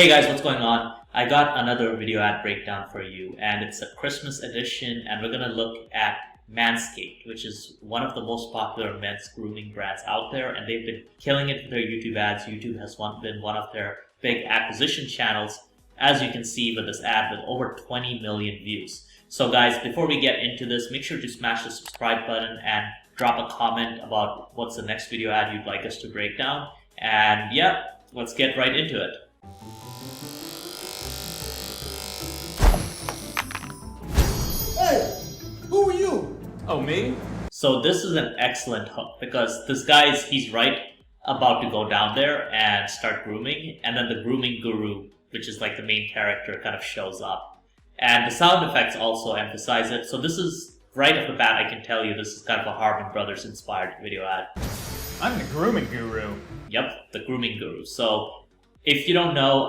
Hey guys, what's going on? I got another video ad breakdown for you, and it's a Christmas edition, and we're gonna look at Manscaped, which is one of the most popular men's grooming brands out there, and they've been killing it with their YouTube ads. YouTube has been one of their big acquisition channels, as you can see with this ad with over 20 million views. So guys, before we get into this, make sure to smash the subscribe button and drop a comment about what's the next video ad you'd like us to break down. And yeah, let's get right into it. Hey, who are you? Oh, me? So this is an excellent hook because this guy's, he's right about to go down there and start grooming, and then the grooming guru, which is like the main character, kind of shows up. And the sound effects also emphasize it. So this is, right off the bat, I can tell you this is kind of a Harmon Brothers inspired video ad. I'm the grooming guru. Yep, the grooming guru. So if you don't know,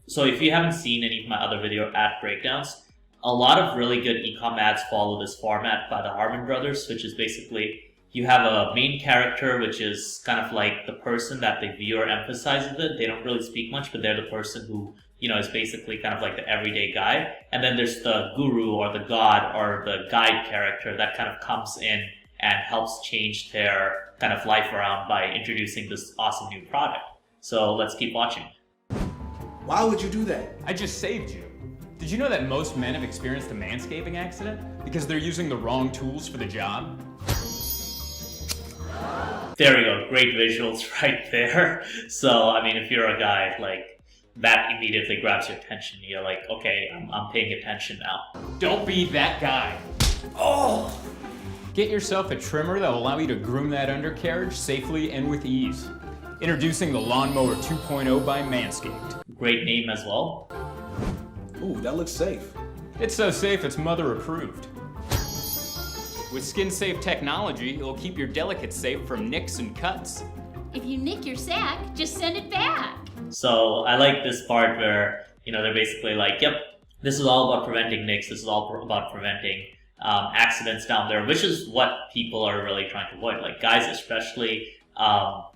so if you haven't seen any of my other video ad breakdowns, a lot of really good e-com ads follow this format by the Harmon Brothers, which is basically you have a main character, which is kind of like the person that the viewer emphasizes it. They don't really speak much, but they're the person who, you know, is basically kind of like the everyday guy. And then there's the guru or the god or the guide character that kind of comes in and helps change their kind of life around by introducing this awesome new product. So let's keep watching. Why would you do that? I just saved you. Did you know that most men have experienced a manscaping accident because they're using the wrong tools for the job? There we go, great visuals right there. So, I mean, if you're a guy, like, that immediately grabs your attention. You're like, okay, I'm paying attention now. Don't be that guy. Oh! Get yourself a trimmer that will allow you to groom that undercarriage safely and with ease. Introducing the Lawnmower 2.0 by Manscaped. Great name as well. Ooh, that looks safe. It's so safe it's mother approved. With skin-safe technology, it'll keep your delicates safe from nicks and cuts. If you nick your sack, just send it back. So I like this part where, you know, they're basically like, yep, this is all about preventing nicks. This is all about preventing accidents down there, which is what people are really trying to avoid. Like guys especially,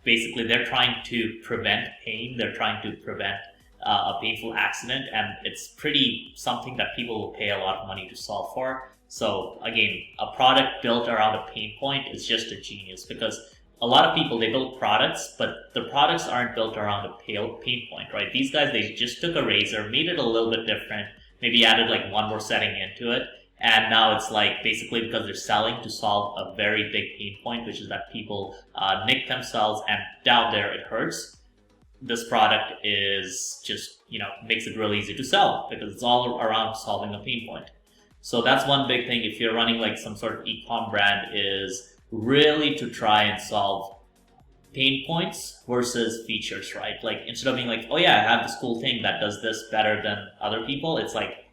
basically they're trying to prevent pain. They're trying to prevent a painful accident, and it's pretty something that people will pay a lot of money to solve for. So again, a product built around a pain point is just a genius, because a lot of people, they build products, but the products aren't built around a pain point, right? These guys, they just took a razor, made it a little bit different, maybe added like one more setting into it, and now it's like basically because they're selling to solve a very big pain point, which is that people nick themselves and down there it hurts. This product is just, you know, makes it really easy to sell because it's all around solving a pain point. So that's one big thing if you're running like some sort of e-com brand, is really to try and solve pain points versus features, right? Like instead of being like, oh yeah, I have this cool thing that does this better than other people, it's like,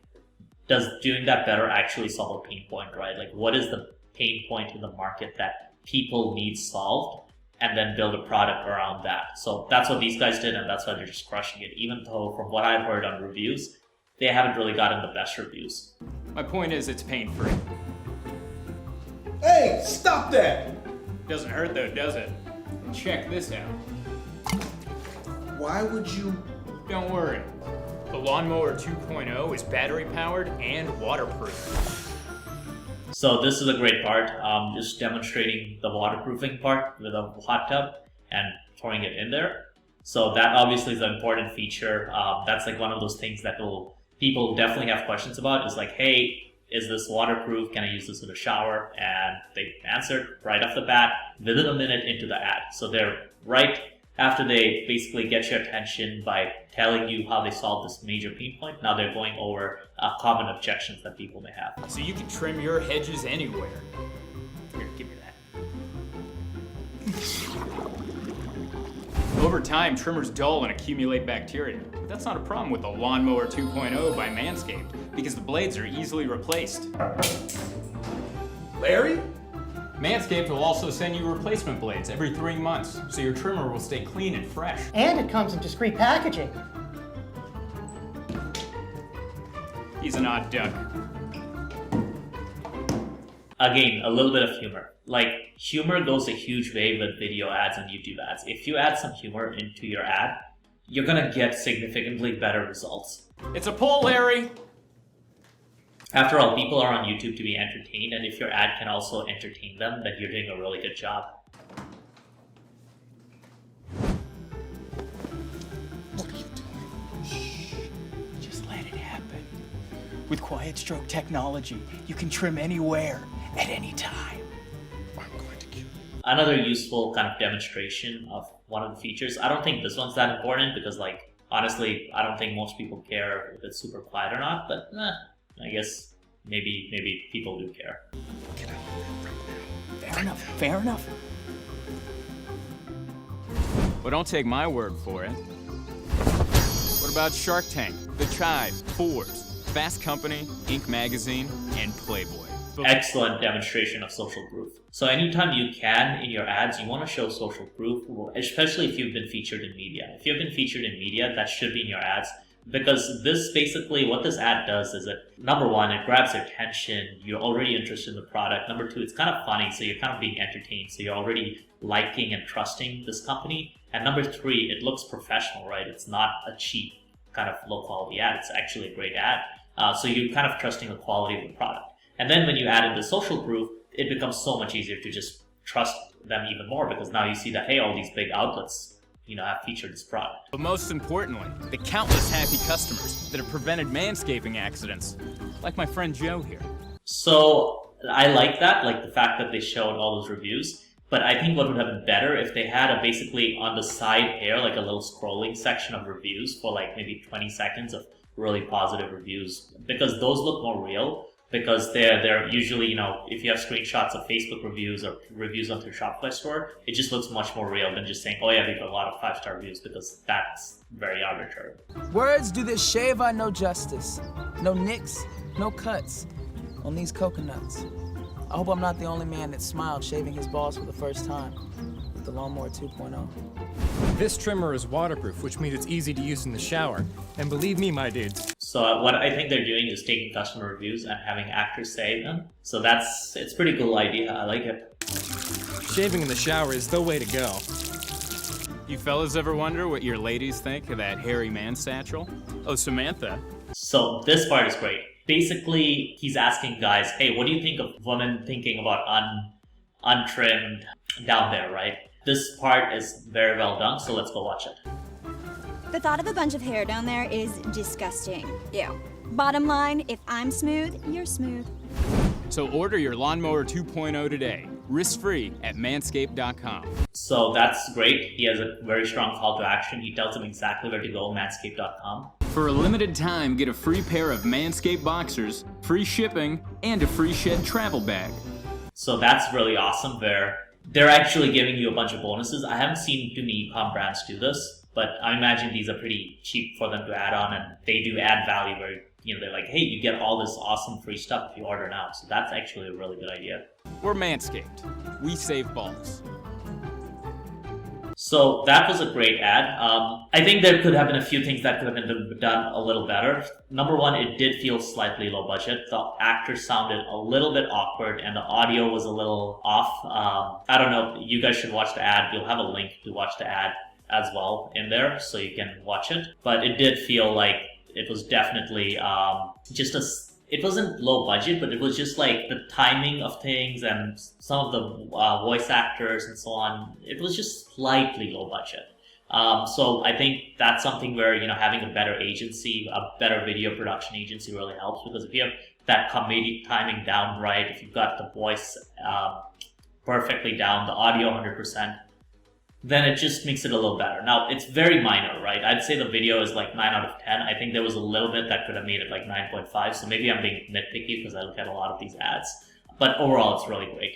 does doing that better actually solve a pain point, right? Like what is the pain point in the market that people need solved? And then build a product around that. So that's what these guys did, and that's why they're just crushing it. Even though from what I've heard on reviews, they haven't really gotten the best reviews. My point is, it's pain-free. Hey, stop that! Doesn't hurt though, does it? Check this out. Why would you? Don't worry. The Lawnmower 2.0 is battery-powered and waterproof. So this is a great part, just demonstrating the waterproofing part with a hot tub and throwing it in there. So that obviously is an important feature. That's like one of those things that people definitely have questions about, is like, hey, is this waterproof? Can I use this in a shower? And they answered right off the bat within a minute into the ad. So they're right after they basically get your attention by telling you how they solve this major pain point. Now they're going over common objections that people may have. So you can trim your hedges anywhere. Here, give me that. Over time, trimmers dull and accumulate bacteria. But that's not a problem with the Lawnmower 2.0 by Manscaped, because the blades are easily replaced. Larry? Manscaped will also send you replacement blades every 3 months, so your trimmer will stay clean and fresh. And it comes in discreet packaging. He's an odd duck. Again, a little bit of humor. Like, humor goes a huge way with video ads and YouTube ads. If you add some humor into your ad, you're gonna get significantly better results. It's a poll, Harry. After all, people are on YouTube to be entertained, and if your ad can also entertain them, then you're doing a really good job. Just let it happen. With Quiet Stroke technology, you can trim anywhere, at any time. Another useful kind of demonstration of one of the features. I don't think this one's that important because, like, honestly, I don't think most people care if it's super quiet or not, but I guess maybe people do care. Fair enough, fair enough. Well, don't take my word for it. What about Shark Tank, The Chive, Forbes, Fast Company, Inc. Magazine, and Playboy? Excellent demonstration of social proof. So anytime you can in your ads, you want to show social proof, especially if you've been featured in media. If you've been featured in media, that should be in your ads, because this basically, what this ad does is that, number one, it grabs your attention, you're already interested in the product. Number two, it's kind of funny, so you're kind of being entertained, so you're already liking and trusting this company. And number three, it looks professional, right? It's not a cheap kind of low quality ad, it's actually a great ad. So you're kind of trusting the quality of the product. And then when you add in the social proof, it becomes so much easier to just trust them even more, because now you see that, hey, all these big outlets, have featured this product. But most importantly, the countless happy customers that have prevented manscaping accidents, like my friend Joe here. So I like that, like the fact that they showed all those reviews. But I think what would have been better if they had basically on the side here, like a little scrolling section of reviews for like maybe 20 seconds of really positive reviews, because those look more real. Because they're usually, if you have screenshots of Facebook reviews or reviews on their Shopify store, it just looks much more real than just saying, oh yeah, we've got a lot of 5-star reviews, because that's very arbitrary. Words do this shave I no justice. No nicks, no cuts on these coconuts. I hope I'm not the only man that smiled shaving his balls for the first time with the Lawnmower 2.0. This trimmer is waterproof, which means it's easy to use in the shower. And believe me, my dudes. So what I think they're doing is taking customer reviews and having actors say them. So it's a pretty cool idea. I like it. Shaving in the shower is the way to go. You fellas ever wonder what your ladies think of that hairy man satchel? Oh, Samantha. So this part is great. Basically, he's asking guys, hey, what do you think of women thinking about untrimmed down there, right? This part is very well done, so let's go watch it. The thought of a bunch of hair down there is disgusting. Ew. Bottom line, if I'm smooth, you're smooth. So order your Lawnmower 2.0 today, risk-free at manscaped.com. So that's great. He has a very strong call to action. He tells them exactly where to go, manscaped.com. For a limited time, get a free pair of Manscaped boxers, free shipping, and a free shed travel bag. So that's really awesome, where they're actually giving you a bunch of bonuses. I haven't seen too many e-com brands do this, but I imagine these are pretty cheap for them to add on, and they do add value where, they're like, hey, you get all this awesome free stuff if you order now. So that's actually a really good idea. We're Manscaped. We save balls. So that was a great ad. I think there could have been a few things that could have been done a little better. Number one, it did feel slightly low budget. The actors sounded a little bit awkward and the audio was a little off. I don't know. You guys should watch the ad. We'll have a link to watch the ad as well in there so you can watch it. But it did feel like it was definitely it wasn't low budget, but it was just like the timing of things and some of the voice actors and so on. It was just slightly low budget. So I think that's something where, having a better agency, a better video production agency really helps, because if you have that comedic timing down right, if you've got the voice perfectly down, the audio 100%, then it just makes it a little better. Now, it's very minor, right? I'd say the video is like 9 out of 10. I think there was a little bit that could have made it like 9.5. So maybe I'm being nitpicky because I look at a lot of these ads. But overall, it's really great.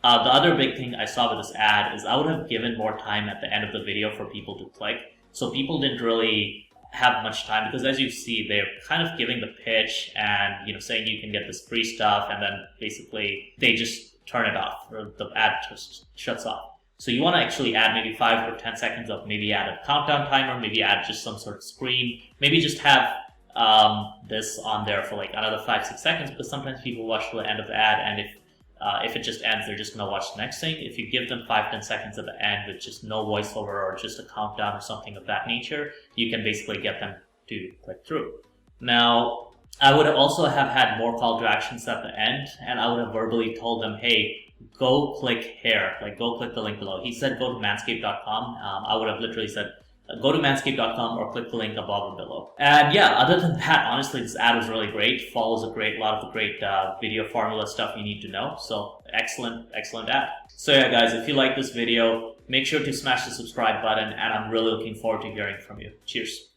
The other big thing I saw with this ad is I would have given more time at the end of the video for people to click. So people didn't really have much time, because as you see, they're kind of giving the pitch and, saying you can get this free stuff, and then basically they just turn it off, or the ad just shuts off. So you want to actually add maybe 5 or 10 seconds of, maybe add a countdown timer, maybe add just some sort of screen, maybe just have this on there for like another 5-6 seconds, because sometimes people watch to the end of the ad, and if if it just ends, they're just gonna watch the next thing. If you give them 5-10 seconds at the end with just no voiceover or just a countdown or something of that nature, you can basically get them to click through. Now, I would also have had more call to actions at the end, and I would have verbally told them, hey, go click here, like go click the link below. He said go to manscaped.com. I would have literally said go to manscaped.com or click the link above or below. And yeah, other than that, honestly, this ad was really great. Follows a lot of the great video formula stuff you need to know. So excellent ad. So yeah, guys, if you like this video, make sure to smash the subscribe button, and I'm really looking forward to hearing from you. Cheers.